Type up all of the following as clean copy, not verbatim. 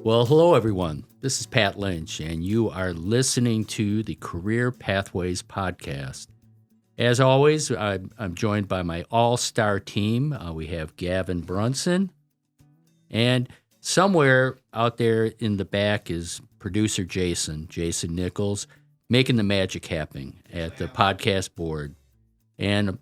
Well, hello, everyone. This is Pat Lynch, and you are listening to the Career Pathways Podcast. As always, I'm joined by my all-star team. We have Gavin Brunson, and somewhere out there in the back is producer Jason Nichols, making the magic happen at the podcast board. And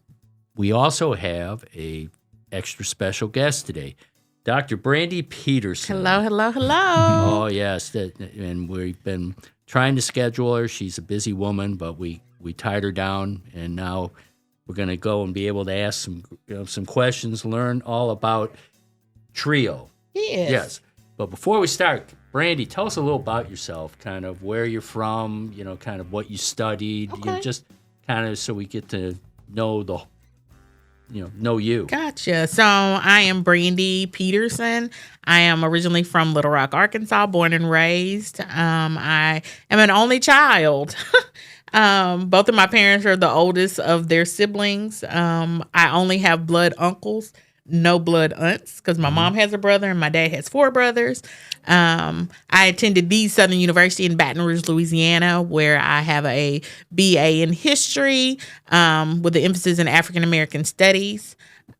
we also have a extra special guest today, Dr. Brandii Peterson. Hello. Oh, yes. And we've been trying to schedule her. She's a busy woman, but we tied her down, and now we're going to go and be able to ask some questions, learn all about TRIO. Yes. But before we start, Brandii, tell us a little about yourself, kind of where you're from, kind of what you studied, Okay. Just kind of so we get to know know you. Gotcha. So I am Brandii Peterson. I am originally from Little Rock, Arkansas, born and raised. I am an only child. Both of my parents are the oldest of their siblings. I only have blood uncles, no blood aunts, because my mom has a brother and my dad has 4 brothers. I attended the Southern University in Baton Rouge, Louisiana, where I have a BA in history with an emphasis in African American studies.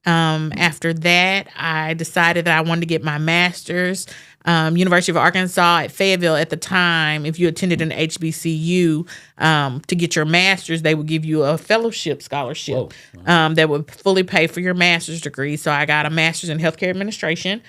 After that, I decided that I wanted to get my master's. University of Arkansas at Fayetteville at the time, if you attended an HBCU, to get your master's, they would give you a fellowship scholarship that would fully pay for your master's degree. So I got a master's in healthcare administration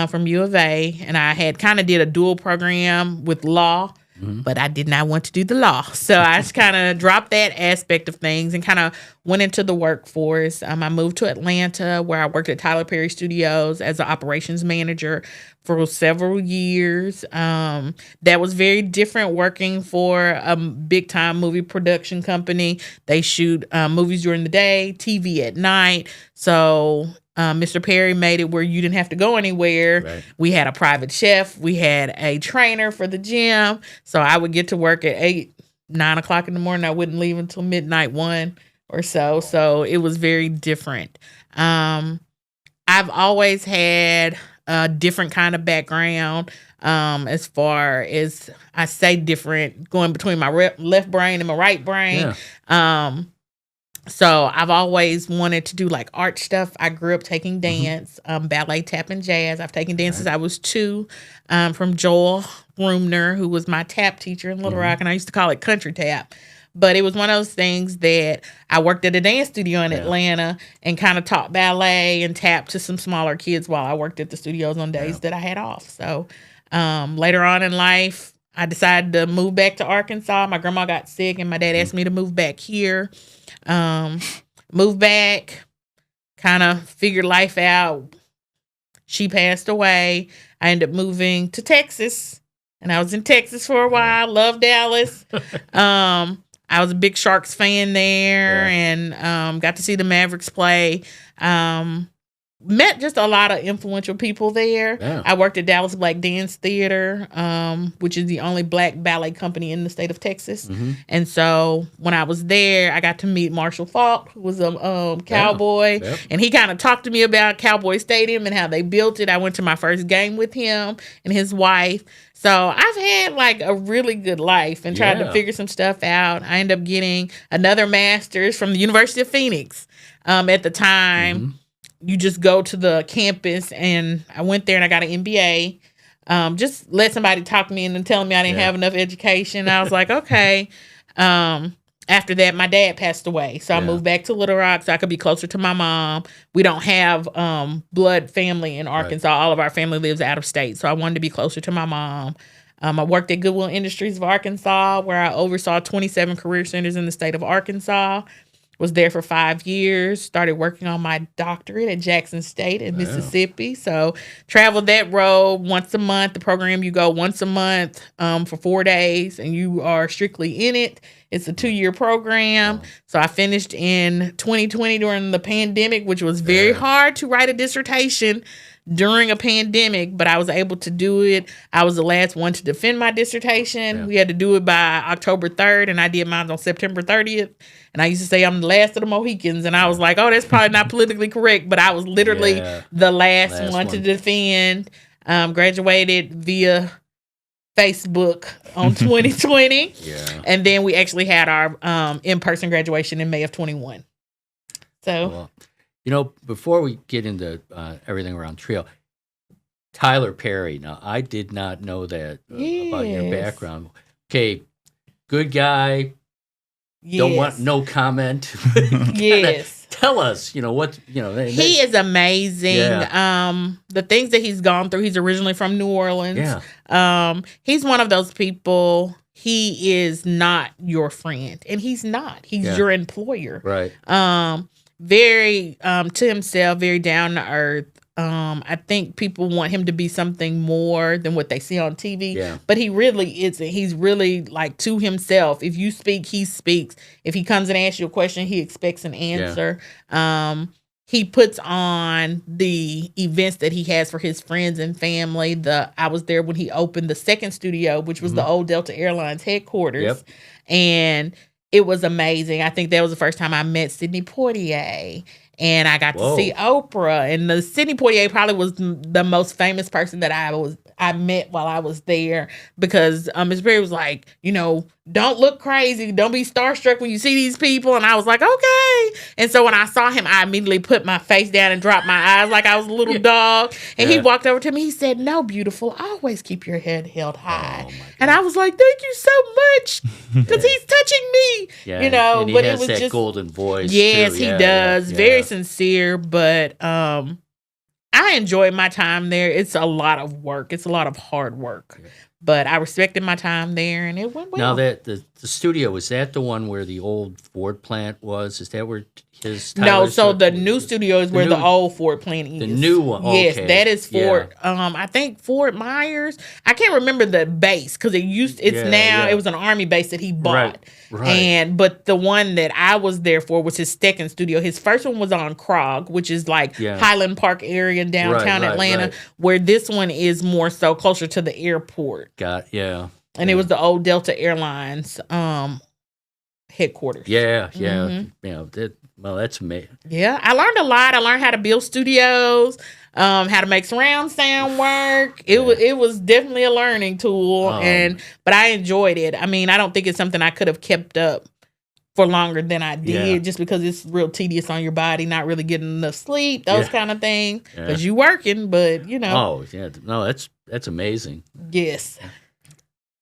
from U of A, and I had kind of did a dual program with law, but I did not want to do the law. So I just kind of dropped that aspect of things and kind of went into the workforce. I moved to Atlanta, where I worked at Tyler Perry Studios as an operations manager for several years. That was very different working for a big-time movie production company. They shoot movies during the day, TV at night. So Mr. Perry made it where you didn't have to go anywhere. Right. We We had a private chef. We had a trainer for the gym. So I would get to work at 8, 9 o'clock in the morning. I wouldn't leave until midnight, 1 or so. So it was very different. I've always had a different kind of background, as far as I say different, going between my left brain and my right brain. Yeah. So I've always wanted to do like art stuff. I grew up taking dance, ballet, tap, and jazz. I've taken dance since I was 2, from Joel Rumner, who was my tap teacher in Little Rock, and I used to call it country tap. But it was one of those things that I worked at a dance studio in Atlanta and kind of taught ballet and tap to some smaller kids while I worked at the studios on days that I had off. So later on in life, I decided to move back to Arkansas. My grandma got sick, and my dad asked me to move back here. Moved back, kind of figured life out. She passed away. I ended up moving to Texas, and I was in Texas for a while. Loved Dallas. I was a big Sharks fan there, and got to see the Mavericks play. Met just a lot of influential people there. Yeah. I worked at Dallas Black Dance Theater, which is the only black ballet company in the state of Texas. And so when I was there, I got to meet Marshall Faulk, who was a cowboy. Yep. And he kind of talked to me about Cowboy Stadium and how they built it. I went to my first game with him and his wife. So I've had like a really good life and tried to figure some stuff out. I ended up getting another master's from the University of Phoenix. At the time, you just go to the campus, and I went there and I got an MBA. Just let somebody talk me into telling me I didn't have enough education. I was like, okay. After that, my dad passed away. So I moved back to Little Rock so I could be closer to my mom. We don't have blood family in Arkansas. Right. All of our family lives out of state. So I wanted to be closer to my mom. I worked at Goodwill Industries of Arkansas, where I oversaw 27 career centers in the state of Arkansas. Was there for 5 years, started working on my doctorate at Jackson State in Mississippi. So traveled that road once a month. The program, you go once a month for 4 days, and you are strictly in it. It's a 2-year program. Wow. So I finished in 2020 during the pandemic, which was very hard to write a dissertation during a pandemic, but I was able to do it. I was the last one to defend my dissertation. Yeah. We had to do it by October 3rd, and I did mine on September 30th. And I used to say I'm the last of the Mohicans, and I was like, oh, that's probably not politically correct, but I was literally the last one to defend. Graduated via Facebook on 2020. And then we actually had our in-person graduation in May of 21. So... Well, you know, before we get into everything around Trio, Tyler Perry. Now, I did not know that about your background. Okay, good guy. Don't want no comment. Yes. Tell us, you know, what, you know. He is amazing. Yeah. The things that he's gone through, he's originally from New Orleans. Yeah. He's one of those people, he is not your friend. And he's not. He's your employer. Right. Very to himself, very down to earth. I think people want him to be something more than what they see on TV, but he really isn't. He's really like to himself. If you speak, he speaks. If he comes and asks you a question, he expects an answer. He puts on the events that he has for his friends and family. I was there when he opened the second studio, which was the old Delta Airlines headquarters, and it was amazing. I think that was the first time I met Sidney Poitier, and I got to see Oprah. And the Sidney Poitier probably was the most famous person that I met while I was there, because Ms. Perry was like, you know, don't look crazy, don't be starstruck when you see these people. And I was like, okay. And so when I saw him, I immediately put my face down and dropped my eyes like I was a little dog. And he walked over to me. He said, "No, beautiful, always keep your head held high." And I was like, thank you so much, because he's touching me. You know, and but has it was that just golden voice. Yes, too. he does. Very sincere, but I enjoyed my time there. It's a lot of work. It's a lot of hard work. But I respected my time there, and it went well. Now, that the studio, was that the one where the old Ford plant was? Is that where his... No, so the new studio is where the old Ford plant is. The new one, yes, that is Fort. I think Fort Myers. I can't remember the base, because it was an Army base that he bought. Right. But the one that I was there for was his second studio. His first one was on Krog, which is like Highland Park area in downtown Atlanta, where this one is more so closer to the airport. And it was the old Delta Airlines headquarters. Well, that's amazing. Yeah, I learned a lot. I learned how to build studios, how to make surround sound work. It was definitely a learning tool, but I enjoyed it. I mean, I don't think it's something I could have kept up for longer than I did, just because it's real tedious on your body, not really getting enough sleep, those kind of things. Because you working, but you know. Oh yeah, no, that's amazing. Yes.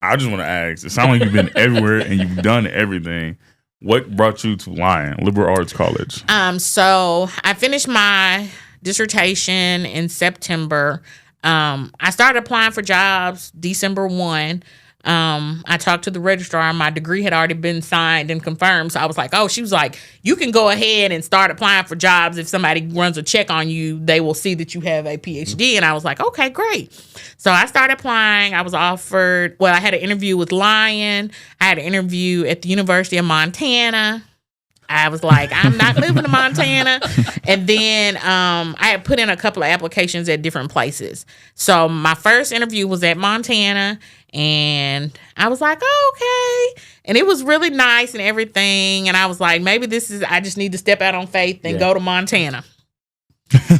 I just want to ask. It sounds like you've been everywhere and you've done everything. What brought you to Lyon Liberal Arts College? So I finished my dissertation in September. I started applying for jobs December 1. I talked to the registrar. My degree had already been signed and confirmed. So I was like, she was like, you can go ahead and start applying for jobs. If somebody runs a check on you, they will see that you have a PhD. And I was like, okay, great. So I started applying. I was offered, I had an interview with Lyon. I had an interview at the University of Montana. I was like, I'm not moving to Montana. And then I had put in a couple of applications at different places. So my first interview was at Montana, and I was like, okay. And it was really nice and everything. And I was like, maybe I just need to step out on faith and go to Montana.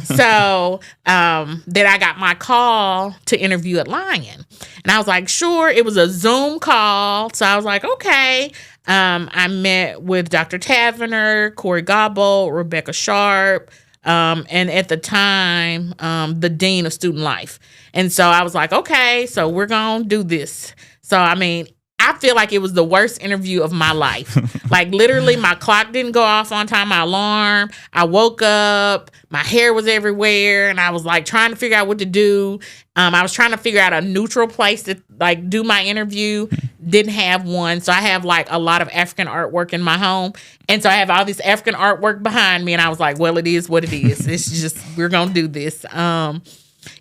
So then I got my call to interview at Lyon. And I was like, sure. It was a Zoom call. So I was like, okay. I met with Dr. Tavener, Corey Gobble, Rebecca Sharp, and at the time, the Dean of Student Life. And so I was like, okay, so we're going to do this. So, I mean, I feel like it was the worst interview of my life. Like, literally, my clock didn't go off on time, my alarm. I woke up, my hair was everywhere, and I was, like, trying to figure out what to do. I was trying to figure out a neutral place to, like, do my interview. Didn't have one. So I have, like, a lot of African artwork in my home. And so I have all this African artwork behind me, and I was like, well, it is what it is. It's just, we're going to do this.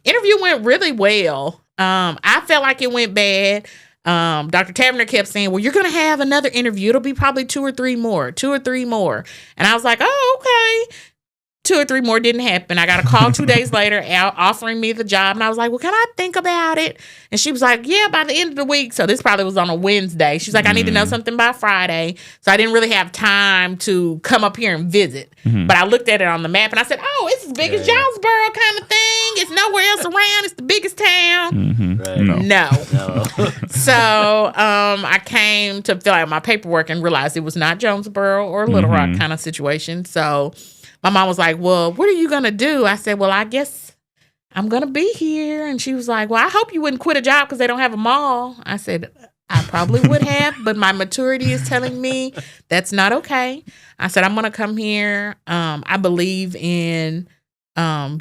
Interview went really well. I felt like it went bad. Dr. Taverner kept saying, well, you're going to have another interview. It'll be probably 2 or 3 more. And I was like, oh, okay. 2 or 3 more didn't happen. I got a call 2 days later offering me the job. And I was like, well, can I think about it? And she was like, yeah, by the end of the week. So this probably was on a Wednesday. She's like, I need to know something by Friday. So I didn't really have time to come up here and visit. But I looked at it on the map and I said, oh, it's as big as Jonesboro kind of thing. It's nowhere else around. It's the biggest town. Right. No. So I came to fill out my paperwork and realized it was not Jonesboro or Little Rock kind of situation. So my mom was like, well, what are you going to do? I said, well, I guess I'm going to be here. And she was like, well, I hope you wouldn't quit a job because they don't have a mall. I said, I probably would have, but my maturity is telling me that's not okay. I said, I'm going to come here. I believe in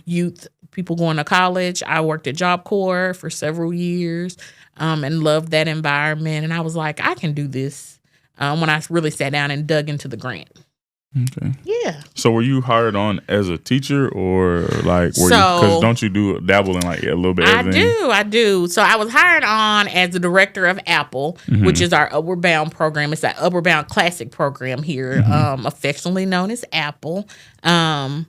youth, people going to college. I worked at Job Corps for several years and loved that environment. And I was like, I can do this when I really sat down and dug into the grant. Okay. Yeah. So were you hired on as a teacher or like were you, because don't you dabble in like a little bit of everything? I do. So I was hired on as the director of Apple, which is our Upward Bound program. It's that Upward Bound Classic program here, affectionately known as Apple. And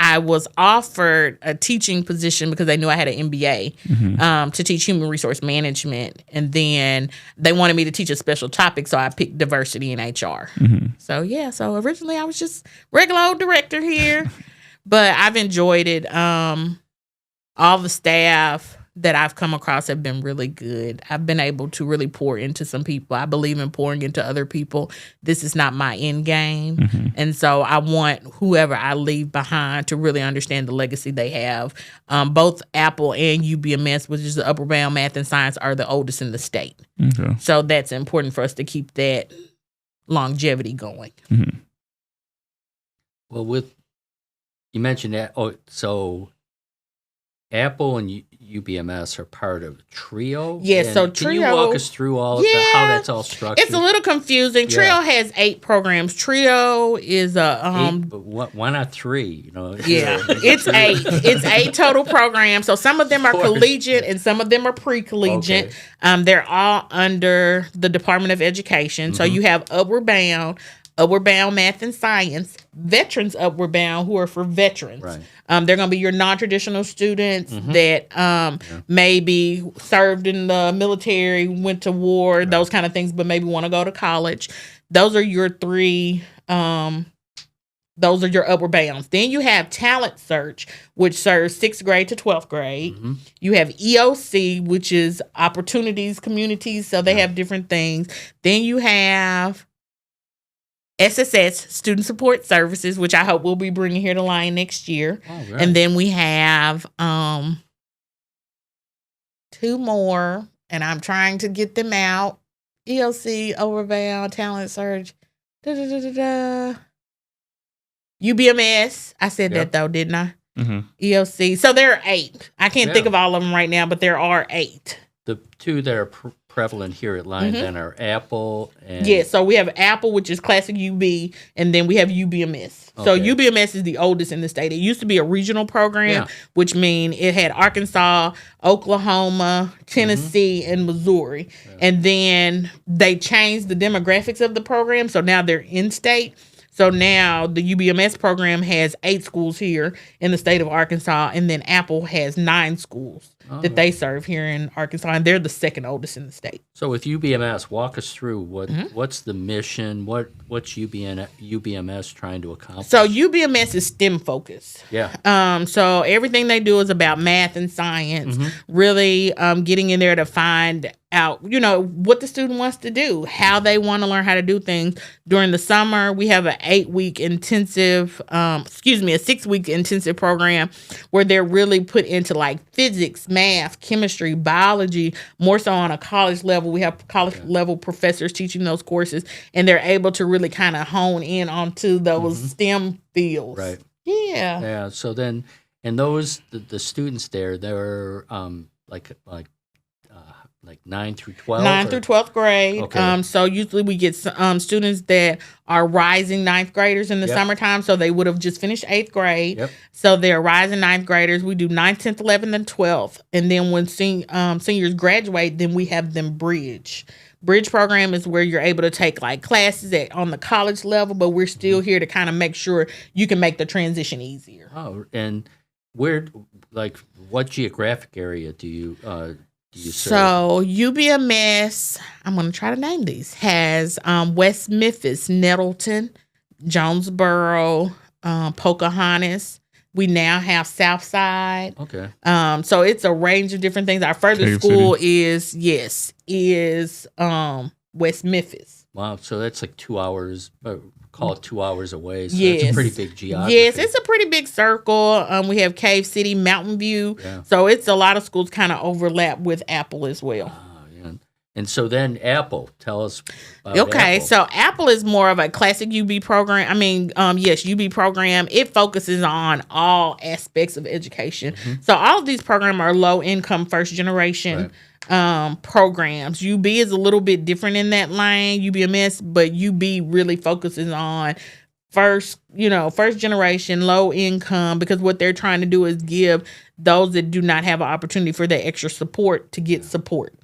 I was offered a teaching position because they knew I had an MBA to teach human resource management. And then they wanted me to teach a special topic, so I picked diversity in HR. So, yeah. So originally I was just regular old director here. But I've enjoyed it. All the staff that I've come across have been really good. I've been able to really pour into some people. I believe in pouring into other people. This is not my end game. And so I want whoever I leave behind to really understand the legacy they have. Both Apple and UBMS, which is the Upward Bound Math and Science, are the oldest in the state. Okay. So that's important for us to keep that longevity going. Well, you mentioned that. Oh, so Apple and UBMS are part of Trio. Yes, so Trio. Trio. Can you walk us through how that's all structured? It's a little confusing. Trio has 8 programs. Trio is a 8, but why not 3? You know. Yeah, it's 8. It's 8 total programs. So some of them are collegiate and some of them are pre-collegiate. Okay. They're all under the Department of Education. So you have Upward Bound Math and Science, Veterans Upward Bound, who are for veterans. Right. They're going to be your non-traditional students that maybe served in the military, went to war, those kind of things, but maybe want to go to college. Those are your 3. Those are your Upward Bounds. Then you have Talent Search, which serves 6th grade to 12th grade. You have EOC, which is Opportunities Communities, so they have different things. Then you have SSS, Student Support Services, which I hope we'll be bringing here to Lyon next year. Oh, right. And then we have 2 more, and I'm trying to get them out. ELC, Overbound, Talent Search, UBMS. I said that though, didn't I? ELC. So there are 8. I can't think of all of them right now, but there are 8. The 2 that are prevalent here at Lyon then are Apple and... Yeah, so we have Apple, which is classic UB, and then we have UBMS. Okay. So UBMS is the oldest in the state. It used to be a regional program, which means it had Arkansas, Oklahoma, Tennessee, and Missouri. Yeah. And then they changed the demographics of the program, so now they're in-state. So now the UBMS program has 8 schools here in the state of Arkansas, and then Apple has 9 schools that they serve here in Arkansas, and they're the second oldest in the state. So with UBMS, walk us through what's the mission, what's UBMS trying to accomplish? So UBMS is STEM focused. Yeah. So everything they do is about math and science, really getting in there to find out, what the student wants to do, how they want to learn how to do things. During the summer, we have a 6-week intensive program where they're really put into like physics, math, chemistry, biology, more so on a college level. We have college level professors teaching those courses, and they're able to really kind of hone in onto those STEM fields. Right. Yeah. Yeah. So then, and those, the students there, they're like 9 through 12? 9th through 12th grade. Okay. So usually we get students that are rising 9th graders in the summertime. So they would have just finished 8th grade. Yep. So they're rising 9th graders. We do 9th, 10th, 11th, and 12th. And then when seniors graduate, then we have them bridge. Bridge program is where you're able to take like classes on the college level, but we're still here to kind of make sure you can make the transition easier. Oh, and what geographic area do you serve? So UBMS, I'm going to try to name these, has West Memphis, Nettleton, Jonesboro, Pocahontas. We now have Southside. Okay. So it's a range of different things. Our furthest school is West Memphis. Wow. So that's like 2 hours, call it 2 hours away. So Yes. that's a pretty big geography. Yes, it's a pretty big circle. We have Cave City, Mountain View. Yeah. So it's a lot of schools kind of overlap with Apple as well. Yeah. And so then Apple, tell us about Okay, Apple. so Apple is more of a classic UB program. I mean, yes, UB program. It focuses on all aspects of education. So all of these programs are low income, first generation programs. UB is a little bit different in that lane, UBMS, but UB really focuses on first generation, low income, because what they're trying to do is give those that do not have an opportunity for that extra support to get support.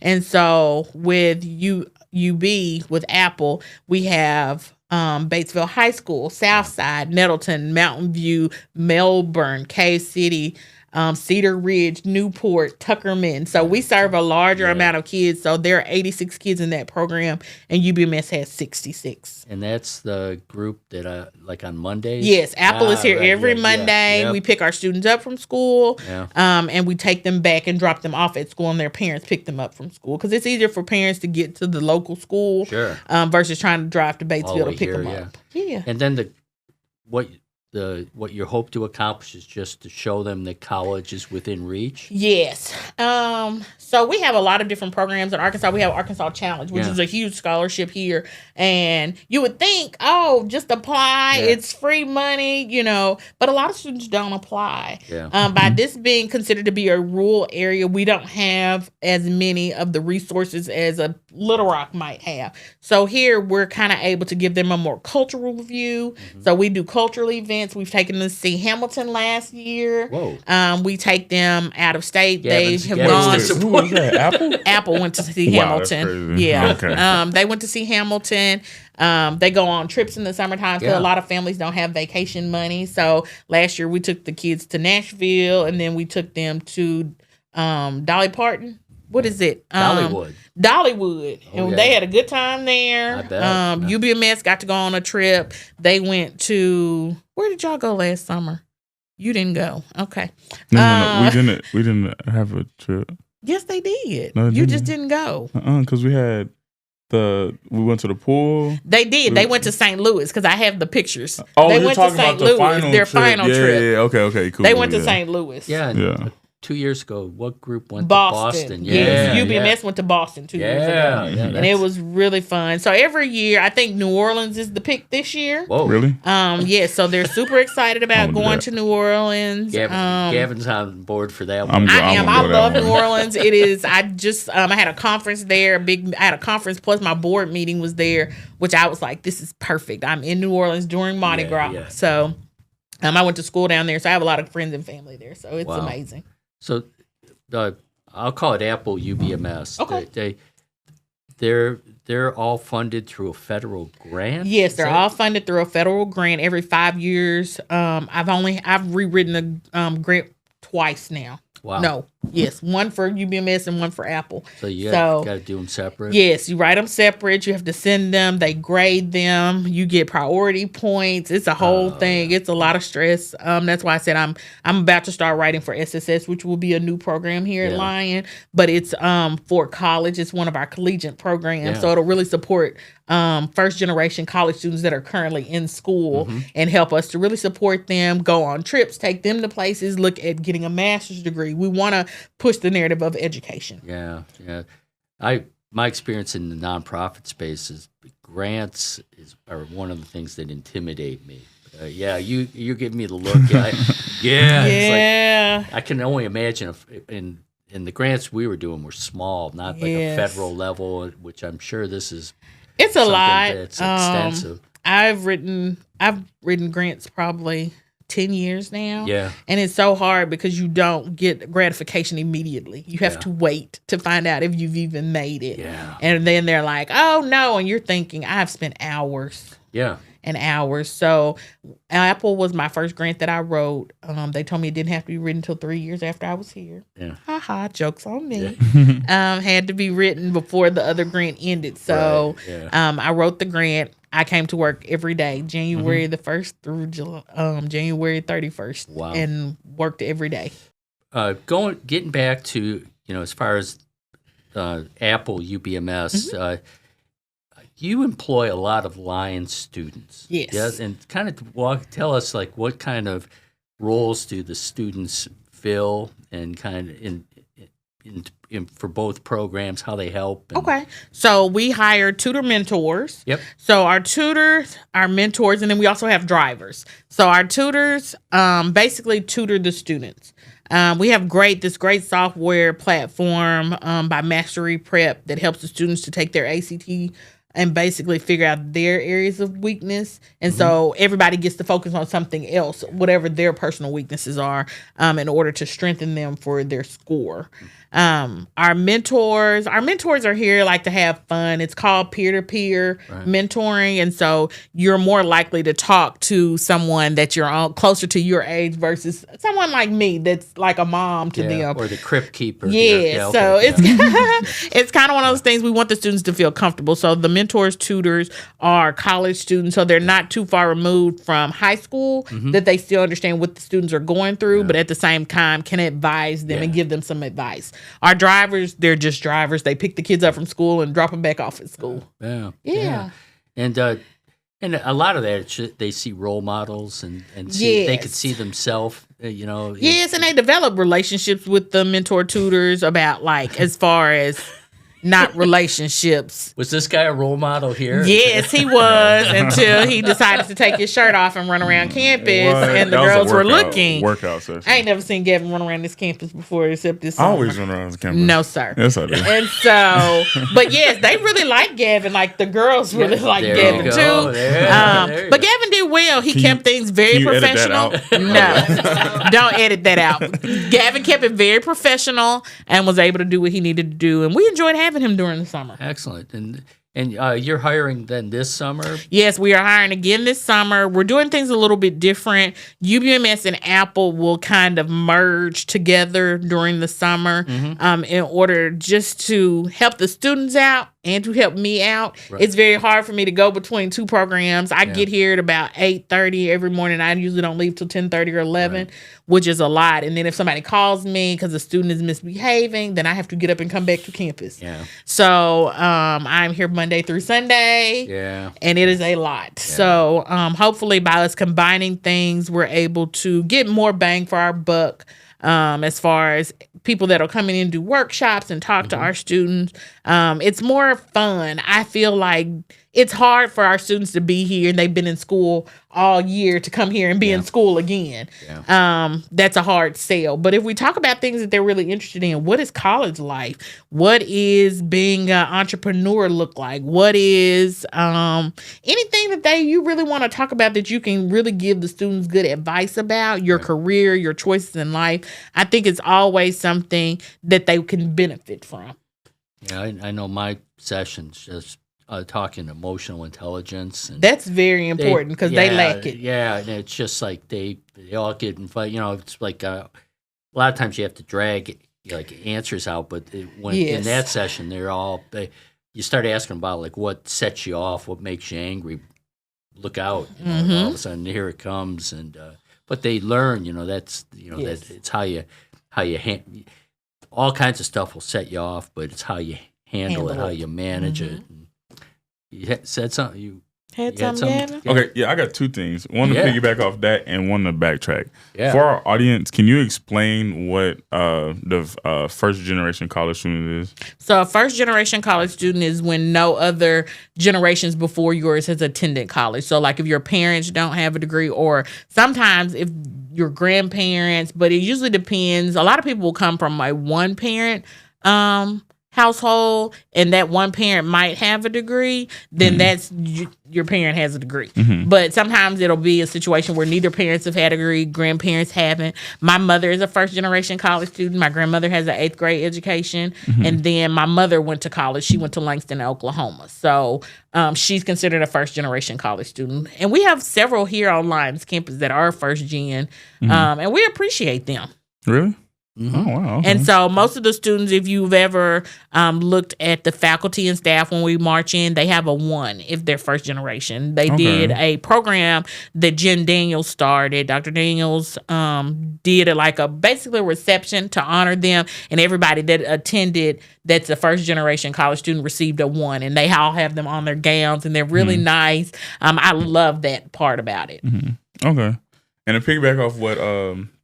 And so with UB, with Apple, we have Batesville High School, Southside, Nettleton, Mountain View, Melbourne, Cave City, Cedar Ridge, Newport, Tuckerman. So we serve a larger amount of kids. So there are 86 kids in that program, and UBMS has 66. And that's the group that, like on Mondays? Yes, Apple is here every Monday. Yep. We pick our students up from school, Yeah. and we take them back and drop them off at school, and their parents pick them up from school because it's easier for parents to get to the local school versus trying to drive to Batesville to pick them up. Yeah. And then what you hope to accomplish is just to show them that college is within reach? Yes. So we have a lot of different programs in Arkansas. We have Arkansas Challenge, which is a huge scholarship here. And you would think, just apply. Yeah. It's free money, but a lot of students don't apply. Yeah. By this being considered to be a rural area, we don't have as many of the resources as a Little Rock might have. So here we're kind of able to give them a more cultural view. So we do cultural events. We've taken them to see Hamilton last year. Whoa. We take them out of state. Gavin's They have gone. Who was that? Apple? Apple went to see Wow, that's Hamilton. crazy. Yeah. Okay. They went to see Hamilton. They go on trips in the summertime because a lot of families don't have vacation money. So last year we took the kids to Nashville, and then we took them to Dolly Parton. What is it? Dollywood. Dollywood. Oh, And they had a good time there. I bet. UBMS got to go on a trip. They went to, where did y'all go last summer? You didn't go. Okay. No. We didn't have a trip. Yes, they did. No, You just didn't go. Because we had we went to the pool. They did. They went to St. Louis because I have the pictures. Oh, they you're went talking to St. about the Louis. final Their trip. final trip. Yeah. Okay, cool. They went to St. Louis. Yeah. And Yeah. 2 years ago, what group went Boston. to Boston? Yes. Yeah. UBMS went to Boston 2 years ago. Yeah. And it was really fun. So every year, I think New Orleans is the pick this year. Whoa. Really? Yes, so they're super excited about going to New Orleans. Gavin's on board for that I'm one. good. I am. I'm I gonna go love that New one. Orleans. It is. I just I had a conference there. I had a conference plus my board meeting was there, which I was like, this is perfect. I'm in New Orleans during Mardi Gras, yeah. so I went to school down there. So I have a lot of friends and family there. So it's Wow. amazing. So I'll call it Apple UBMS. Okay. They're all funded through a federal grant? Yes, they're all funded through a federal grant every 5 years. I've rewritten the grant twice now. Wow. No. Yes. One for UBMS and one for Apple. So you got to do them separate? Yes. You write them separate. You have to send them. They grade them. You get priority points. It's a whole thing. Yeah. It's a lot of stress. That's why I said I'm about to start writing for SSS, which will be a new program here at Lyon. But it's for college. It's one of our collegiate programs. Yeah. So it'll really support first generation college students that are currently in school and help us to really support them, go on trips, take them to places, look at getting a master's degree. We want to push the narrative of education. Yeah. My experience in the nonprofit space is grants are one of the things that intimidate me. You're giving me the look. It's like, I can only imagine and the grants we were doing were small, not like a federal level, which I'm sure this is. It's a lot. It's extensive. I've written grants probably 10 years now. Yeah. And it's so hard because you don't get gratification immediately. You have to wait to find out if you've even made it. Yeah. And then they're like, oh no. And you're thinking, I've spent hours. Yeah. And hours. So Apple was my first grant that I wrote. They told me it didn't have to be written until 3 years after I was here. Yeah. Haha, joke's on me. Had to be written before the other grant ended. So I wrote the grant. I came to work every day, January the 1st through January 31st. Wow. And worked every day. Getting back to, as far as Apple UBMS, you employ a lot of Lyon students. Yes. Yes. And kind of tell us like what kind of roles do the students fill and kind of in for both programs, how they help. Okay. So we hire tutor mentors. Yep. So our tutors, our mentors, and then we also have drivers. So our tutors basically tutor the students. We have this great software platform by Mastery Prep that helps the students to take their ACT and basically figure out their areas of weakness. And so everybody gets to focus on something else, whatever their personal weaknesses are, in order to strengthen them for their score. Our mentors are here like to have fun. It's called peer-to-peer mentoring. And so you're more likely to talk to someone that you're closer to your age versus someone like me that's like a mom to them. Or the crypt keeper. Yeah. So it's kind of one of those things we want the students to feel comfortable. So the mentors, tutors are college students. So they're not too far removed from high school that they still understand what the students are going through, but at the same time can advise them and give them some advice. Our drivers, they're just drivers. They pick the kids up from school and drop them back off at school. Yeah. And a lot of that, they see role models and they could see themselves, Yes, and they develop relationships with the mentor tutors about like as far as not relationships. Was this guy a role model here? Yes, he was until he decided to take his shirt off and run around campus, and the girls were looking. Workout session. I ain't never seen Gavin run around this campus before, except this I summer. always run around this campus. No, sir. Yes, I do. And so, but yes, they really like Gavin. Like the girls really like Gavin too. But Gavin did well. He kept things very professional. No, don't edit that out. Gavin kept it very professional and was able to do what he needed to do, and we enjoyed having him during the summer. Excellent. And you're hiring then this summer? Yes, we are hiring again this summer. We're doing things a little bit different. UBMS and Apple will kind of merge together during the summer in order just to help the students out and to help me out. Right. It's very hard for me to go between two programs. I get here at about 8:30 every morning. I usually don't leave till 10:30 or 11, which is a lot. And then if somebody calls me because a student is misbehaving, then I have to get up and come back to campus. Yeah. So I'm here Monday through Sunday. Yeah. And it is a lot. Yeah. So hopefully by us combining things, we're able to get more bang for our buck. As far as people that are coming in and do workshops and talk to our students. It's more fun. I feel like it's hard for our students to be here and they've been in school all year to come here and be in school again. Yeah. That's a hard sell. But if we talk about things that they're really interested in, what is college life? What is being an entrepreneur look like? What is anything that you really want to talk about that you can really give the students good advice about, your career, your choices in life? I think it's always something that they can benefit from. Yeah, I know my sessions just talking emotional intelligence. And that's very important because they lack it. Yeah, and it's just like they all get invited. It's like a lot of times you have to drag like answers out, but in that session you start asking about like what sets you off, what makes you angry. Look out! And all of a sudden here it comes, and but they learn. That's that it's how you all kinds of stuff will set you off, but it's how you handle it, how you manage it. And you said something. Had You got something, something? Gavin? Okay, yeah, I got two things. One to Yeah. piggyback off that and one to backtrack. Yeah. For our audience, can you explain what the first generation college student is? So a first generation college student is when no other generations before yours has attended college. So like if your parents don't have a degree, or sometimes if your grandparents, but it usually depends. A lot of people will come from a one parent household, and that one parent might have a degree, then that's your parent has a degree. But sometimes it'll be a situation where neither parents have had a degree, grandparents haven't. My mother is a first generation college student. My grandmother has an 8th grade education, and then my mother went to college. She went to Langston, Oklahoma. So she's considered a first generation college student. And we have several here on Lyon's campus that are first gen, and we appreciate them. Really? Oh, wow. Okay. And so most of the students, if you've ever looked at the faculty and staff when we march in, they have a 1 if they're first generation. They did a program that Jen Daniels started. Dr. Daniels did basically a reception to honor them, and everybody that attended that's a first generation college student received a 1, and they all have them on their gowns, and they're really nice. I love that part about it. Okay. And to piggyback off what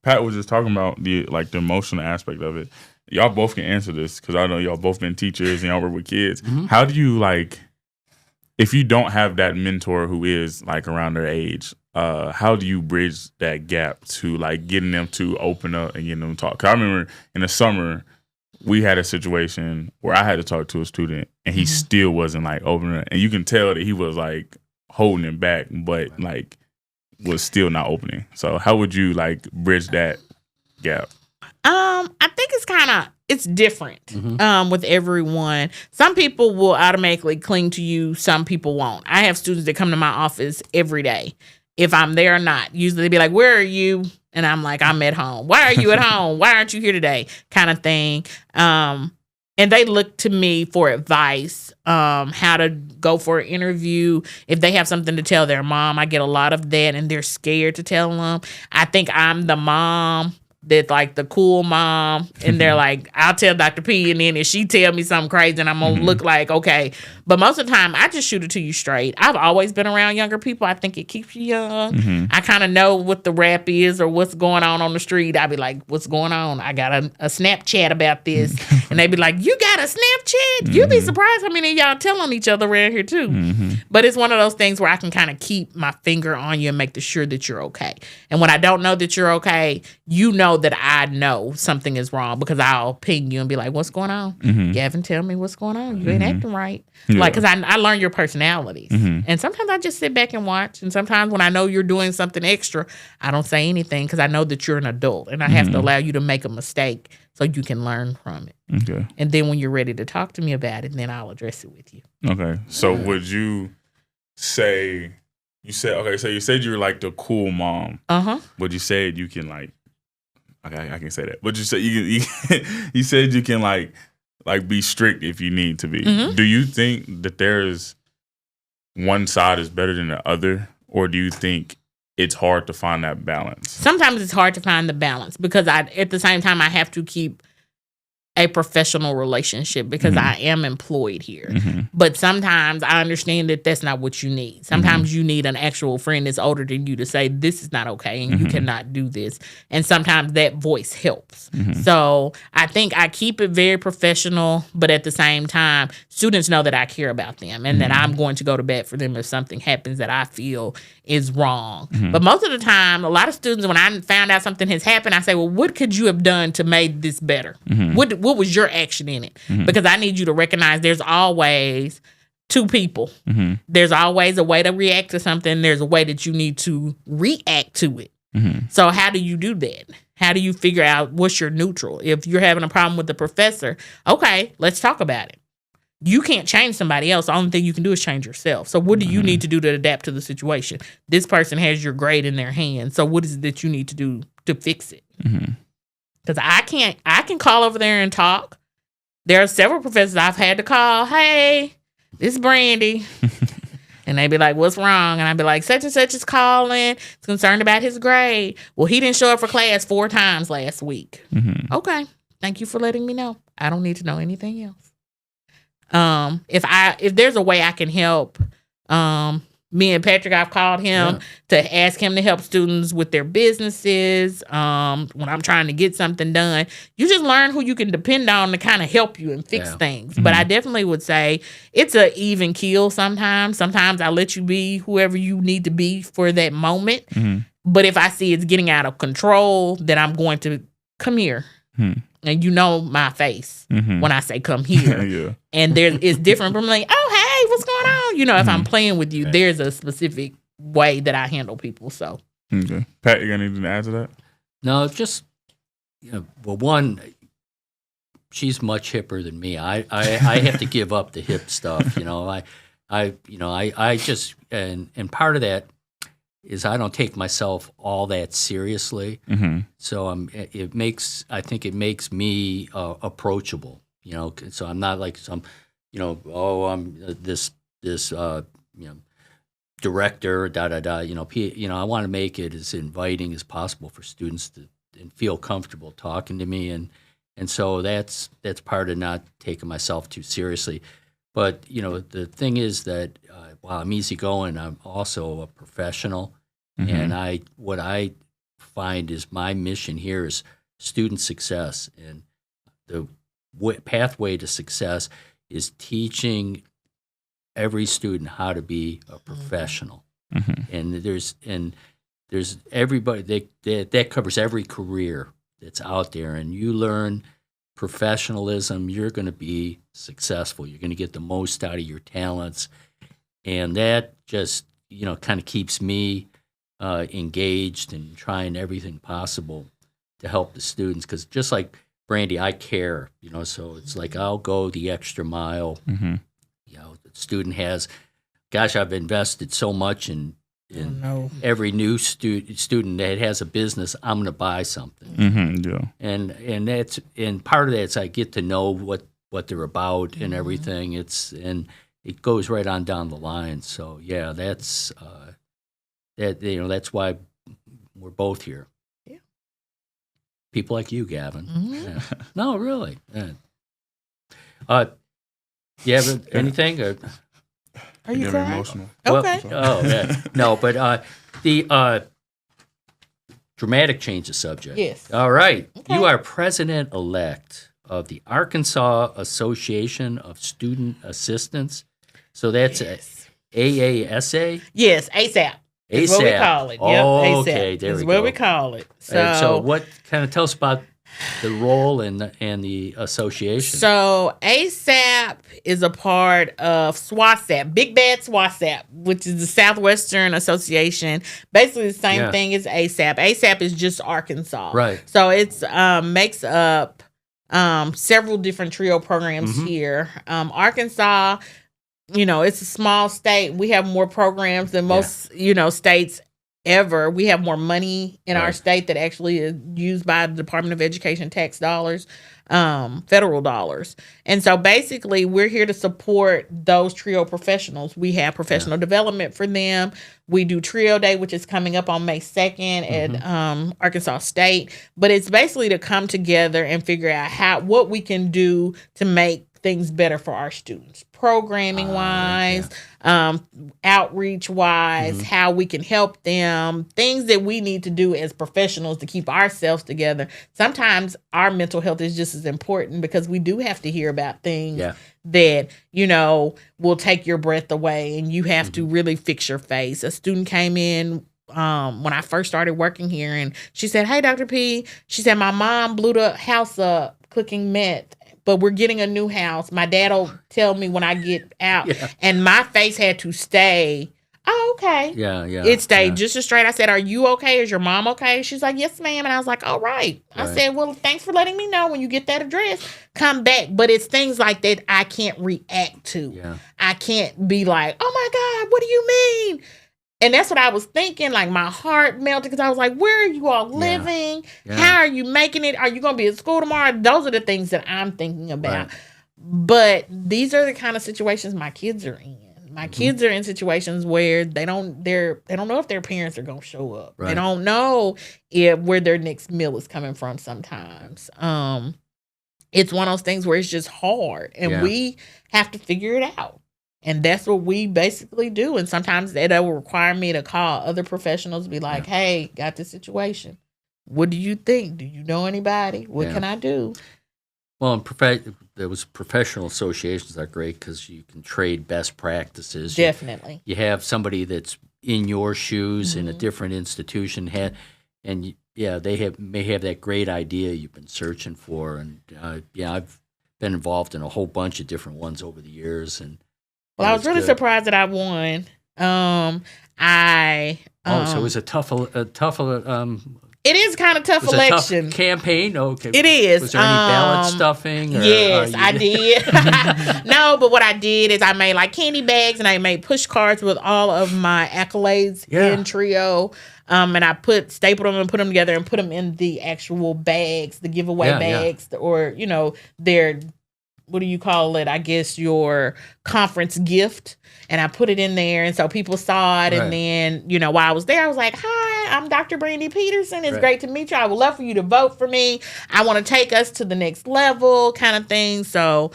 Pat was just talking about, the emotional aspect of it, y'all both can answer this because I know y'all both been teachers and y'all work with kids. How do you if you don't have that mentor who is around their age, how do you bridge that gap to getting them to open up and getting them to talk? Because I remember in the summer we had a situation where I had to talk to a student and he still wasn't opening up, and you can tell that he was holding it back, but was still not opening. So how would you bridge that gap? I think it's different with everyone. Some people will automatically cling to you. Some people won't. I have students that come to my office every day. If I'm there or not, usually they be like, "Where are you?" And I'm like, "I'm at home." "Why are you at home? Why aren't you here today?" Kind of thing. And they look to me for advice, how to go for an interview. If they have something to tell their mom, I get a lot of that, and they're scared to tell them. I think I'm the mom that's the cool mom, and they're I'll tell Dr. P, and then if she tell me something crazy, and I'm going to look okay. But most of the time, I just shoot it to you straight. I've always been around younger people. I think it keeps you young. I kind of know what the rap is or what's going on the street. I'd be like, "What's going on? I got a Snapchat about this." And they'd be like, "You got a Snapchat?" You'd be surprised how many of y'all tell on each other around here too. But it's one of those things where I can kind of keep my finger on you and make sure that you're okay. And when I don't know that you're okay, you know that I know something is wrong, because I'll ping you and be like, "What's going on? Gavin, tell me what's going on. You ain't acting right." Because I learn your personalities. And sometimes I just sit back and watch. And sometimes when I know you're doing something extra, I don't say anything, because I know that you're an adult, and I have to allow you to make a mistake so you can learn from it. Okay. And then when you're ready to talk to me about it, then I'll address it with you. Okay. So would you say, so you said you were the cool mom. But you said you can okay, I can say that. But you said you said you can be strict if you need to be. Do you think that there's one side is better than the other, or do you think it's hard to find that balance? Sometimes it's hard to find the balance, because at the same time I have to keep a professional relationship, because I am employed here. But sometimes I understand that that's not what you need. Sometimes you need an actual friend that's older than you to say, "This is not okay, and you cannot do this." And sometimes that voice helps. So I think I keep it very professional, but at the same time, students know that I care about them, and that I'm going to go to bat for them if something happens that I feel is wrong. But most of the time, a lot of students, when I found out something has happened, I say, "Well, what could you have done to make this better? What was your action in it?" Because I need you to recognize there's always two people. There's always a way to react to something. There's a way that you need to react to it. So how do you do that? How do you figure out what's your neutral? If you're having a problem with the professor, okay, let's talk about it. You can't change somebody else. The only thing you can do is change yourself. So what do you need to do to adapt to the situation? This person has your grade in their hands. So what is it that you need to do to fix it? Because I can call over there and talk. There are several professors I've had to call. "Hey, this is Brandii." And they be like, "What's wrong?" And I'd be like, "Such and such is calling. He's concerned about his grade. Well, he didn't show up for class 4 times last week." "Okay, thank you for letting me know. I don't need to know anything else." If there's a way I can help Me and Patrick, I've called him to ask him to help students with their businesses. When I'm trying to get something done, you just learn who you can depend on to kind of help you and fix things. But I definitely would say it's an even keel sometimes. Sometimes I let you be whoever you need to be for that moment. But if I see it's getting out of control, then I'm going to come here. And you know my face when I say come here. And it's different from like, oh, hey, what's going on? You know, if I'm playing with you, there's a specific way that I handle people. So, okay. Pat, you got anything to add to that? No, just, well, one, she's much hipper than me. I have to give up the hip stuff. I just, and part of that is I don't take myself all that seriously. So I think it makes me approachable, so I'm not like some, I'm this director, I want to make it as inviting as possible for students to and feel comfortable talking to me. And so that's part of not taking myself too seriously. But, the thing is that while I'm easygoing, I'm also a professional. And what I find is my mission here is student success. And the pathway to success is teaching every student how to be a professional. And there's everybody that covers every career that's out there. And you learn professionalism, you're going to be successful. You're going to get the most out of your talents. And that just, kind of keeps me engaged and trying everything possible to help the students. Because just like Brandii, I care, so it's like I'll go the extra mile. The student has, gosh, I've invested so much in every new student that has a business. I'm going to buy something. And part of that is I get to know what they're about and everything. And it goes right on down the line. So that's that's why we're both here. Yeah. People like you, Gavin. Yeah. No, really. Yeah. You have anything? Or? Are you crying? Emotional? Okay. Well, no, but the dramatic change of subject. Yes. All right. Okay. You are president-elect of the Arkansas Association of Student Assistants. So that's AASA? Yes, ASAP. That's what we call it. Yep, ASAP. Okay, there we go. That's what we call it. So what kind of tell us about the role and the association? So ASAP is a part of SWASAP, Big Bad SWASAP, which is the Southwestern Association. Basically the same thing as ASAP. ASAP is just Arkansas. Right. So it's makes up several different trio programs here. Arkansas, it's a small state. We have more programs than most, states ever. We have more money in our state that actually is used by the Department of Education tax dollars, federal dollars. And so basically we're here to support those trio professionals. We have professional development for them. We do Trio Day, which is coming up on May 2nd at Arkansas State. But it's basically to come together and figure out what we can do to make things better for our students, programming wise, outreach wise, how we can help them, things that we need to do as professionals to keep ourselves together. Sometimes our mental health is just as important because we do have to hear about things that, will take your breath away and you have to really fix your face. A student came in when I first started working here and she said, "Hey, Dr. P," she said, "my mom blew the house up cooking meth. But we're getting a new house. My dad will tell me when I get out." And my face had to stay. "Oh, okay." Yeah. It stayed just as straight. I said, "Are you okay? Is your mom okay?" She's like, "Yes, ma'am." And I was like, "All right." I said, "Well, thanks for letting me know. When you get that address, come back." But it's things like that I can't react to. Yeah. I can't be like, "Oh, my God, what do you mean?" And that's what I was thinking. Like, my heart melted because I was like, where are you all living? How are you making it? Are you going to be at school tomorrow? Those are the things that I'm thinking about. Right. But these are the kind of situations my kids are in. My kids are in situations where they don't know if their parents are going to show up. Right. They don't know where their next meal is coming from sometimes. It's one of those things where it's just hard. And we have to figure it out. And that's what we basically do. And sometimes that will require me to call other professionals, be like, hey, got this situation. What do you think? Do you know anybody? What can I do? Well, those professional associations are great because you can trade best practices. Definitely. You have somebody that's in your shoes in a different institution, and they may have that great idea you've been searching for. And I've been involved in a whole bunch of different ones over the years. And I was really surprised that I won. So it was a tough. It is kind of tough election. Tough campaign. Okay, it is. Was there any ballot stuffing? Yes, I did. No, but what I did is I made like candy bags and I made push cards with all of my accolades in Trio. And I stapled them and put them together and put them in the actual bags, the giveaway bags, or their. What do you call it? I guess your conference gift. And I put it in there. And so people saw it. Right. And then, while I was there, I was like, hi, I'm Dr. Brandii Peterson. It's great to meet you. I would love for you to vote for me. I want to take us to the next level kind of thing. So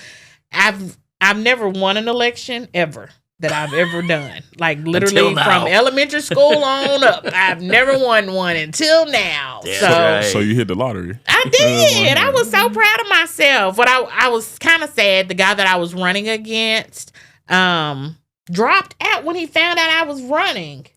I've never won an election ever that I've ever done. Like literally from elementary school on up. I've never won one until now. Yeah, so you hit the lottery. I did. I was so proud of myself. But I was kind of sad. The guy that I was running against dropped out when he found out I was running.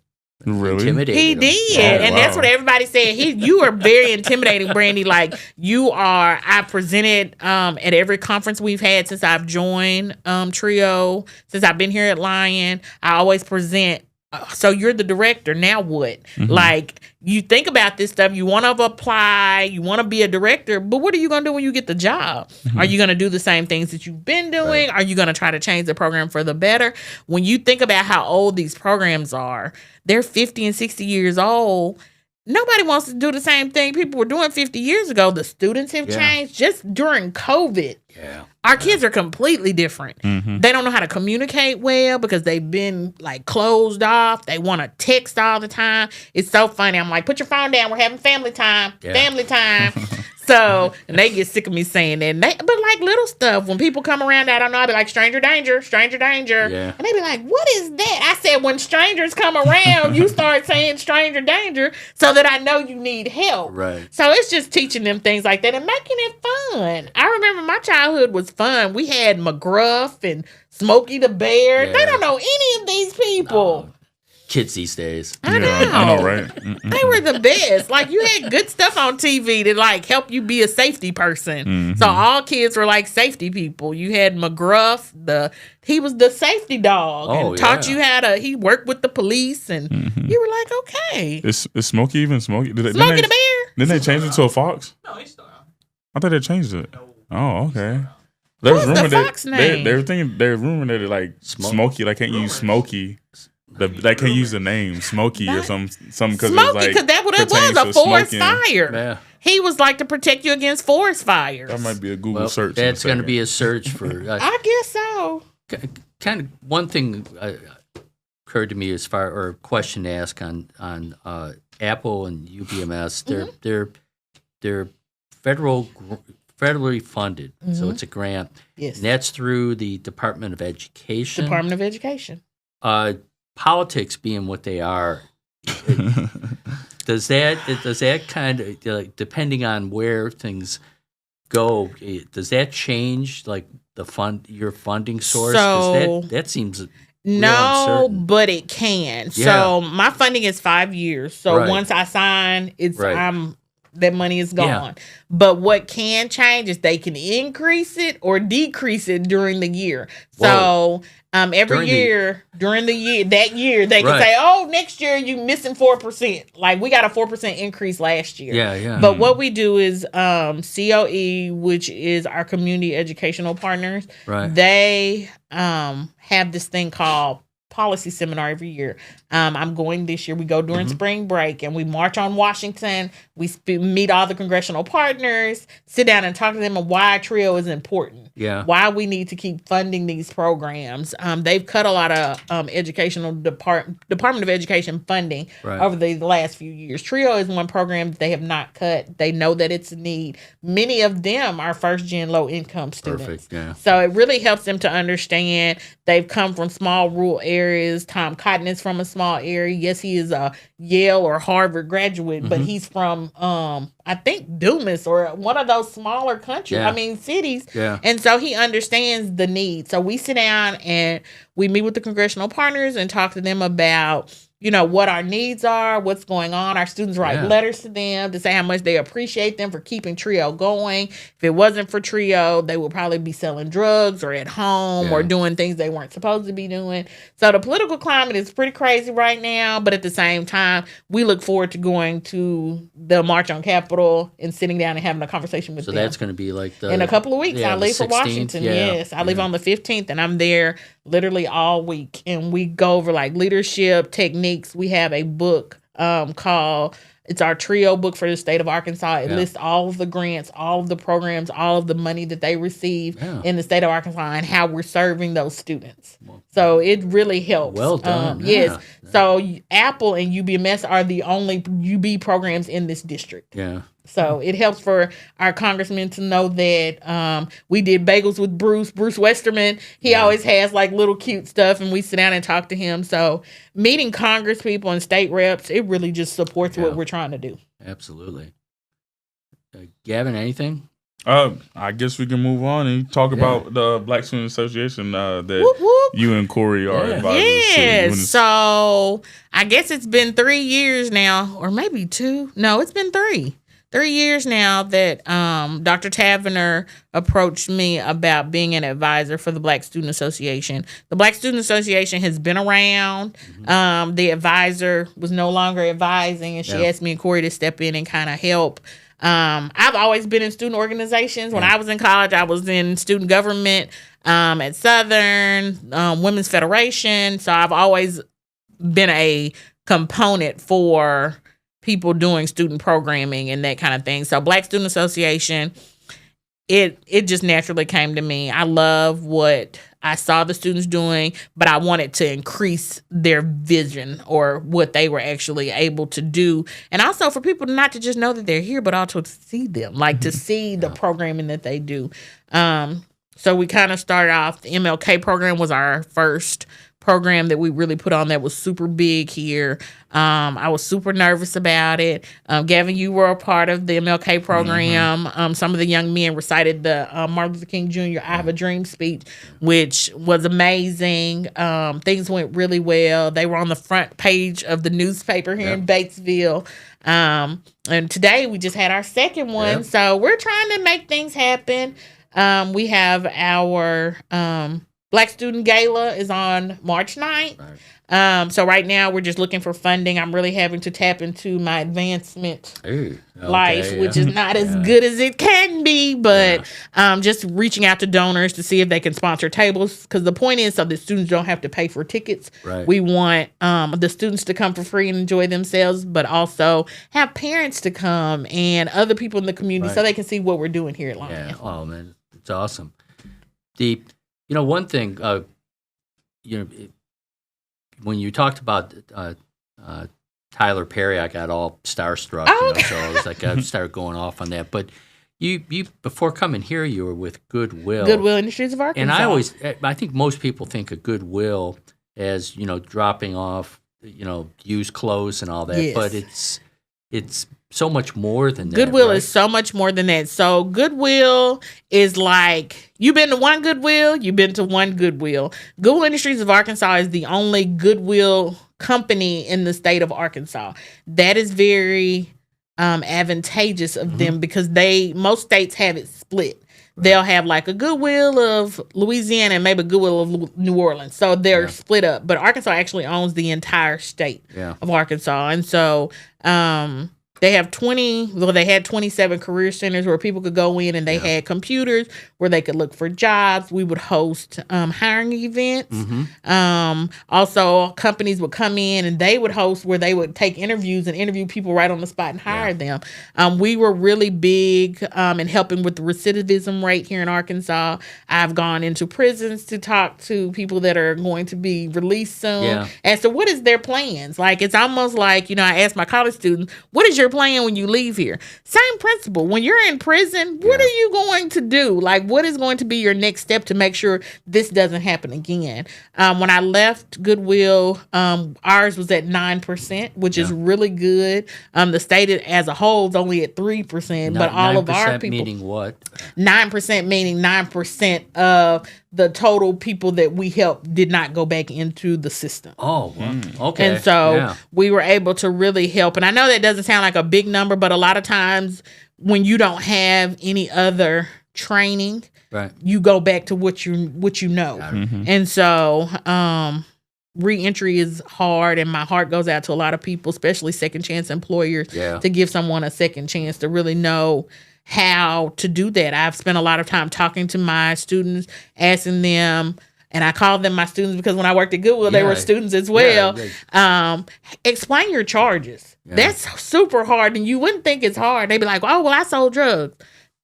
Really? He did. And that's what everybody said. You are very intimidating, Brandii. Like you are. I presented at every conference we've had since I've joined Trio, since I've been here at Lyon. I always present. So you're the director. Now what? Mm-hmm. Like you think about this stuff. You want to apply. You want to be a director. But what are you going to do when you get the job? Mm-hmm. Are you going to do the same things that you've been doing? Right. Are you going to try to change the program for the better? When you think about how old these programs are, they're 50 and 60 years old. Nobody wants to do the same thing people were doing 50 years ago. The students have changed just during COVID. Yeah. Our kids are completely different. Mm-hmm. They don't know how to communicate well because they've been like closed off. They want to text all the time. It's so funny. I'm like, put your phone down. We're having family time. Yeah. Family time. So, and they get sick of me saying that. But like little stuff, when people come around, I don't know, I'll be like, stranger danger, stranger danger. Yeah. And they be like, what is that? I said, when strangers come around, you start saying stranger danger so that I know you need help. Right. So it's just teaching them things like that and making it fun. I remember my childhood was fun. We had McGruff and Smokey the Bear. Yeah. They don't know any of these people. No. Kids these days. I know, right? They were the best. Like you had good stuff on TV to like help you be a safety person. Mm-hmm. So all kids were like safety people. You had McGruff, he was the safety dog and taught you how to. He worked with the police, and you were like, okay. Is Smokey even Smokey? Smokey the Bear? Didn't they change it to a fox? No, he's still out. I thought they changed it. Oh, okay. What's the fox name? They're rumoring that like Smokey, like can't use Smokey. They can't use the name Smokey or some because Smokey, because that's what it was, a forest fire. Yeah. He was like to protect you against forest fires. That might be a Google search. That's going to be a search for. I guess so. Kind of one thing occurred to me or a question to ask on Apple and UBMS. They're federally funded, so it's a grant. Yes, and that's through the Department of Education. Politics being what they are, does that kind of depending on where things go, does that change like your funding source? So that seems no, uncertain. But it can. Yeah. So my funding is 5 years. So once I sign, that money is gone. Yeah. But what can change is they can increase it or decrease it during the year. So every year, during the year, they can say, oh, next year you missing 4%. Like we got a 4% increase last year. Yeah. But what we do is COE, which is our community educational partners, they have this thing called policy seminar every year. I'm going this year. We go during spring break and we march on Washington. We meet all the congressional partners, sit down and talk to them on why TRIO is important. Yeah. Why we need to keep funding these programs. They've cut a lot of educational Department of Education funding over the last few years. TRIO is one program that they have not cut. They know that it's a need. Many of them are first-gen low-income students. Perfect, yeah. So it really helps them to understand. They've come from small rural areas. Tom Cotton is from a small area. Yes, he is a Yale or Harvard graduate, but he's from, I think, Dumas or one of those smaller countries. Yeah. I mean, cities. Yeah. And so he understands the need. So we sit down and we meet with the congressional partners and talk to them about, you know, what our needs are, what's going on. Our students write letters to them to say how much they appreciate them for keeping TRIO going. If it wasn't for TRIO, they would probably be selling drugs or at home or doing things they weren't supposed to be doing. So the political climate is pretty crazy right now, but at the same time, we look forward to going to the March on Capitol and sitting down and having a conversation with them. So that's going to be like in a couple of weeks. I leave for Washington. Yes, I leave on the 15th, and I'm there literally all week. And we go over like leadership techniques. We have a book called, it's our TRIO book for the state of Arkansas. It lists all of the grants, all of the programs, all of the money that they receive in the state of Arkansas and how we're serving those students. So it really helps. Well done. Yes. So Apple and UBMS are the only UB programs in this district. Yeah. So it helps for our congressman to know that we did bagels with Bruce Westerman. He always has like little cute stuff, and we sit down and talk to him. So meeting Congress people and state reps, it really just supports what we're trying to do. Absolutely. Gavin, anything? I guess we can move on and talk about the Black Student Association that you and Corey are advisors to. Yes. So I guess it's been 3 years now, or maybe 2. No, it's been 3. 3 years now that Dr. Tavener approached me about being an advisor for the Black Student Association. The Black Student Association has been around. The advisor was no longer advising, and she asked me and Corey to step in and kind of help. I've always been in student organizations. When I was in college, I was in student government at Southern, Women's Federation. So I've always been a component for people doing student programming and that kind of thing. So Black Student Association, it just naturally came to me. I love what I saw the students doing, but I wanted to increase their vision or what they were actually able to do. And also for people not to just know that they're here, but also to see them, like to see the programming that they do. So we kind of started off, the MLK program was our first program that we really put on that was super big here. I was super nervous about it. Gavin, you were a part of the MLK program. Some of the young men recited the Martin Luther King Jr. I Have a Dream speech, which was amazing. Things went really well. They were on the front page of the newspaper here in Batesville. And today we just had our second one. So we're trying to make things happen. We have our Black Student Gala is on March 9th. So right now we're just looking for funding. I'm really having to tap into my advancement life, which is not as good as it can be, but just reaching out to donors to see if they can sponsor tables. Because the point is so that students don't have to pay for tickets. We want the students to come for free and enjoy themselves, but also have parents to come and other people in the community so they can see what we're doing here at Lyon. Oh, man, it's awesome. One thing, when you talked about Tyler Perry, I got all starstruck. So I was like, I started going off on that. But you before coming here, you were with Goodwill. Goodwill Industries of Arkansas. And I think most people think of Goodwill as, dropping off, used clothes and all that. But it's so much more than that. Goodwill is so much more than that. So Goodwill is like, you've been to one Goodwill, you've been to one Goodwill. Goodwill Industries of Arkansas is the only Goodwill company in the state of Arkansas. That is very advantageous of them because most states have it split. They'll have like a Goodwill of Louisiana and maybe a Goodwill of New Orleans. So they're split up. But Arkansas actually owns the entire state of Arkansas. And so They have 27 career centers where people could go in, and they had computers where they could look for jobs. We would host hiring events. Also, companies would come in and they would host where they would take interviews and interview people right on the spot and hire them. We were really big in helping with the recidivism rate here in Arkansas. I've gone into prisons to talk to people that are going to be released soon as to what is their plans. Like, it's almost like, I ask my college students, what is your plan when you leave here? Same principle. When you're in prison, what are you going to do? Like, what is going to be your next step to make sure this doesn't happen again? When I left Goodwill, ours was at 9%, which is really good. The state as a whole is only at 3%, but all of our people. Meaning what? 9% meaning 9% of the total people that we helped did not go back into the system. Oh, well, okay. And so we were able to really help. And I know that doesn't sound like a big number, but a lot of times when you don't have any other training, you go back to what you know. And so reentry is hard, and my heart goes out to a lot of people, especially second chance employers, to give someone a second chance to really know how to do that. I've spent a lot of time talking to my students, asking them, and I call them my students because when I worked at Goodwill, they were students as well. Explain your charges. That's super hard, and you wouldn't think it's hard. They'd be like, oh, well, I sold drugs.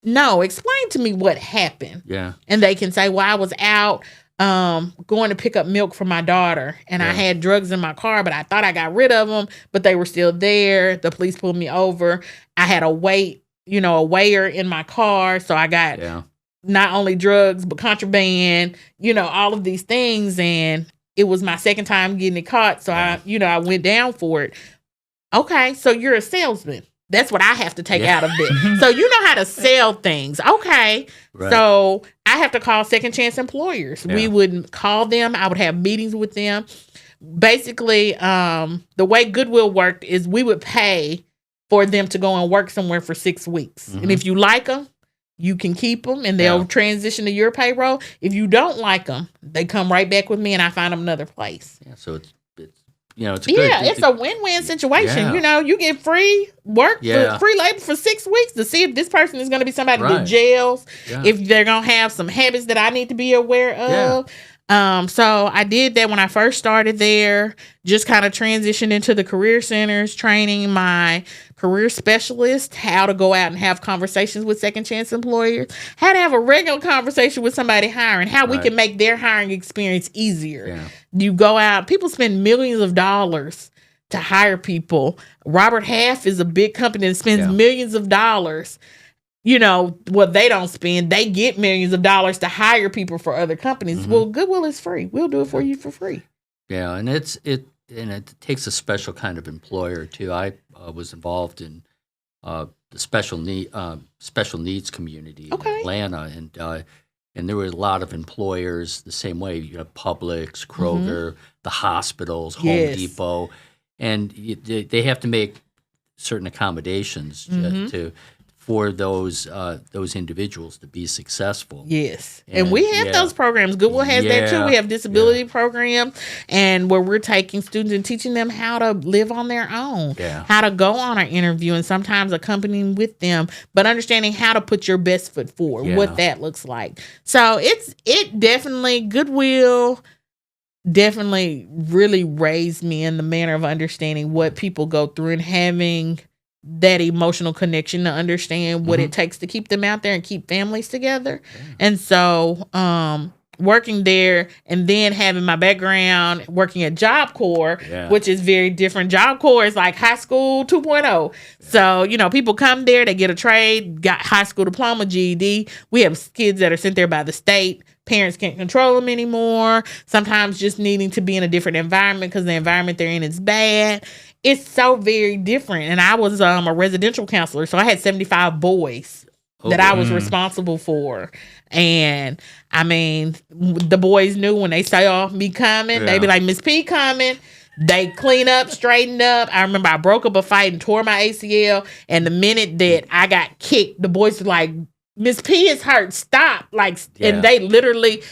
No, explain to me what happened. And they can say, well, I was out going to pick up milk for my daughter, and I had drugs in my car, but I thought I got rid of them, but they were still there. The police pulled me over. I had a weigher in my car, so I got not only drugs but contraband, all of these things, and it was my second time getting it caught, so I went down for it. Okay, so you're a salesman. That's what I have to take out of it. So you know how to sell things. Okay. So I have to call second chance employers. We would call them. I would have meetings with them. Basically, the way Goodwill worked is we would pay for them to go and work somewhere for 6 weeks. And if you like them, you can keep them and they'll transition to your payroll. If you don't like them, they come right back with me and I find them another place. So it's it's a win-win situation. You get free work, for free labor for 6 weeks to see if this person is going to be somebody that jails, if they're going to have some habits that I need to be aware of. So I did that when I first started there, just kind of transitioned into the career centers, training my career specialist how to go out and have conversations with second chance employers, how to have a regular conversation with somebody hiring, how we can make their hiring experience easier. You go out, people spend millions of dollars to hire people. Robert Half is a big company that spends millions of dollars. What they don't spend, they get millions of dollars to hire people for other companies. Well, Goodwill is free. We'll do it for you for free. Yeah, and it takes a special kind of employer too. I was involved in the special needs community in Atlanta, and there were a lot of employers the same way. You have Publix, Kroger, the hospitals, Home Depot, and they have to make certain accommodations for those individuals to be successful. Yes. And we have those programs. Goodwill has that too. We have disability programs, and where we're taking students and teaching them how to live on their own, how to go on an interview, and sometimes accompanying with them, but understanding how to put your best foot forward, what that looks like. So Goodwill definitely really raised me in the manner of understanding what people go through and having that emotional connection to understand what it takes to keep them out there and keep families together. And so working there and then having my background working at Job Corps, which is very different. Job Corps is like high school 2.0. So, people come there, they get a trade, got high school diploma, GED. We have kids that are sent there by the state. Parents can't control them anymore. Sometimes just needing to be in a different environment because the environment they're in is bad. It's so very different. And I was a residential counselor, so I had 75 boys that I was responsible for. And I mean, the boys knew when they saw me coming, they'd be like, Miss P coming. They clean up, straighten up. I remember I broke up a fight and tore my ACL. And the minute that I got kicked, the boys were like, Miss P is hurt. Stop. And they literally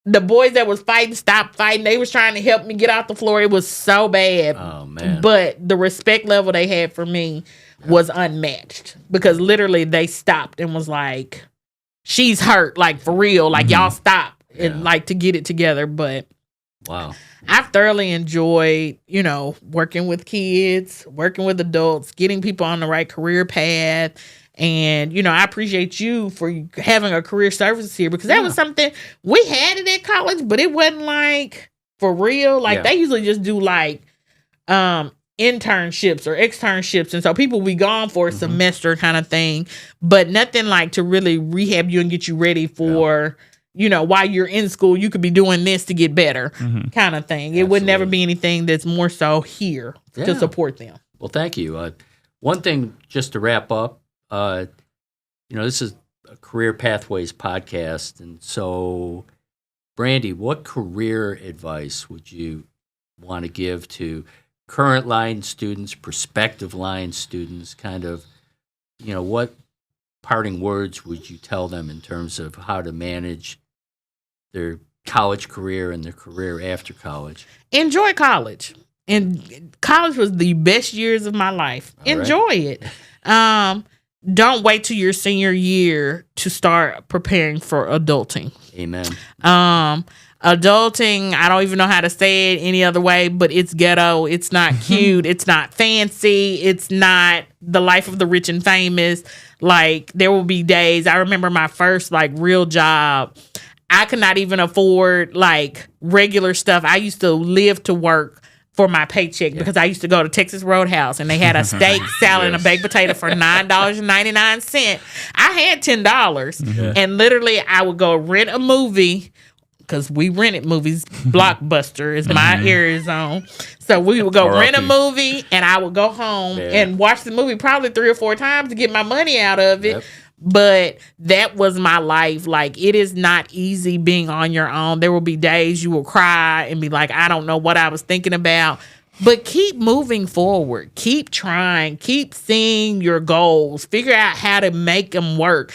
the boys that was fighting stopped fighting. They was trying to help me get off the floor. It was so bad. Oh, man. But the respect level they had for me was unmatched, because literally they stopped and was like, she's hurt, like for real, like y'all stop and like to get it together. But wow, I've thoroughly enjoyed, working with kids, working with adults, getting people on the right career path. And, I appreciate you for having a career services here, because that was something we had it at college, but it wasn't like for real. Like they usually just do like internships or externships, and so people be gone for a semester kind of thing, but nothing like to really rehab you and get you ready for while you're in school you could be doing this to get better kind of thing. It would never be anything that's more so here to support them. Well, thank you. One thing just to wrap up, this is a Career Pathways podcast, and so Brandii, what career advice would you want to give to current Lyon students, prospective Lyon students? Kind of, what parting words would you tell them in terms of how to manage their college career and their career after college? Enjoy college. And college was the best years of my life. Enjoy it. Don't wait till your senior year to start preparing for adulting. Amen. Adulting, I don't even know how to say it any other way, but it's ghetto. It's not cute. It's not fancy. It's not the life of the rich and famous. Like, there will be days. I remember my first real job. I could not even afford regular stuff. I used to live to work for my paycheck because I used to go to Texas Roadhouse and they had a steak, salad, and a baked potato for $9.99. I had $10 and literally I would go rent a movie, because we rented movies. Blockbuster is my area zone. So we would go rent a movie and I would go home and watch the movie probably 3 or 4 times to get my money out of it. Yep. But that was my life. Like, it is not easy being on your own. There will be days you will cry and be like, I don't know what I was thinking about. But keep moving forward. Keep trying. Keep seeing your goals. Figure out how to make them work.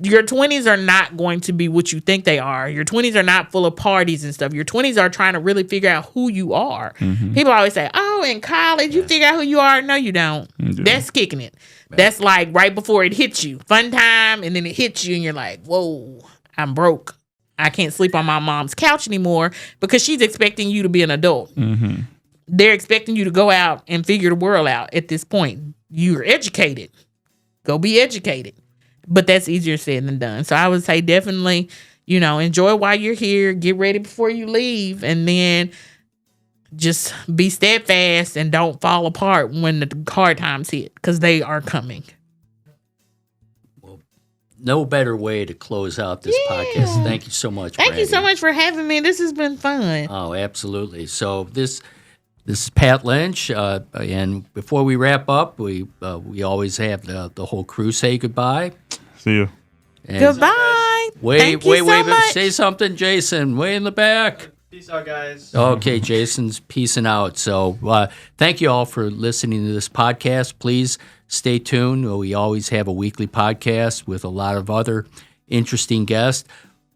Your 20s are not going to be what you think they are. Your 20s are not full of parties and stuff. Your 20s are trying to really figure out who you are. People always say, oh, in college, you figure out who you are. No, you don't. That's kicking it. That's like right before it hits you. Fun time, and then it hits you, and you're like, whoa, I'm broke. I can't sleep on my mom's couch anymore because she's expecting you to be an adult. They're expecting you to go out and figure the world out at this point. You're educated. Go be educated. But that's easier said than done. So I would say definitely, enjoy while you're here. Get ready before you leave. And then just be steadfast and don't fall apart when the hard times hit, because they are coming. Well, no better way to close out this podcast. Thank you so much, Thank you so much for having me. This has been fun. Oh, absolutely. So this is Pat Lynch, and before we wrap up, we always have the whole crew say goodbye. See you. And goodbye. Wait, say something, Jason. Way in the back. Peace out, guys. Okay, Jason's peacing out. So thank you all for listening to this podcast. Please stay tuned. We always have a weekly podcast with a lot of other interesting guests.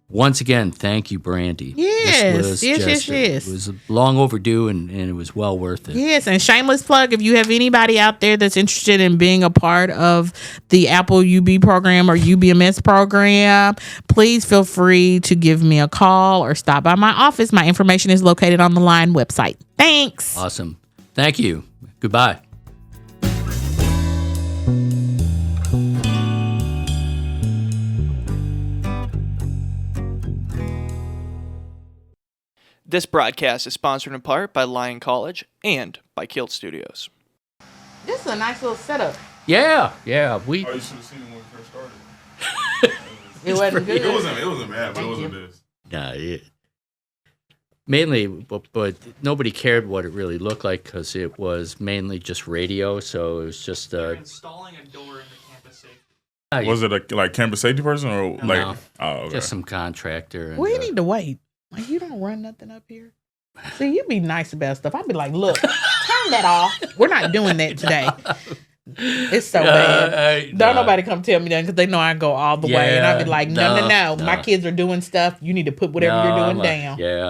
Once again, thank you, Brandii. Yes. It was long overdue, and it was well worth it. Yes, and shameless plug, if you have anybody out there that's interested in being a part of the Apple UB program or UBMS program, please feel free to give me a call or stop by my office. My information is located on the Lyon website. Thanks. Awesome. Thank you. Goodbye. This broadcast is sponsored in part by Lyon College and by Kilt Studios. This is a nice little setup. Yeah. You should have seen it when we first started. It wasn't good. It wasn't bad, but it wasn't this. Nah, mainly, but nobody cared what it really looked like because it was mainly just radio. So it was just They're installing a door in the campus safety. Was it a campus safety person or No, okay. just some contractor? And, We need to wait. Like, you don't run nothing up here. See, you be nice about stuff. I'd be like, look, turn that off. We're not doing that today. It's so bad. Don't nobody come tell me that because they know I go all the way. And I'd be like, no. My kids are doing stuff. You need to put whatever you're doing down. Yeah.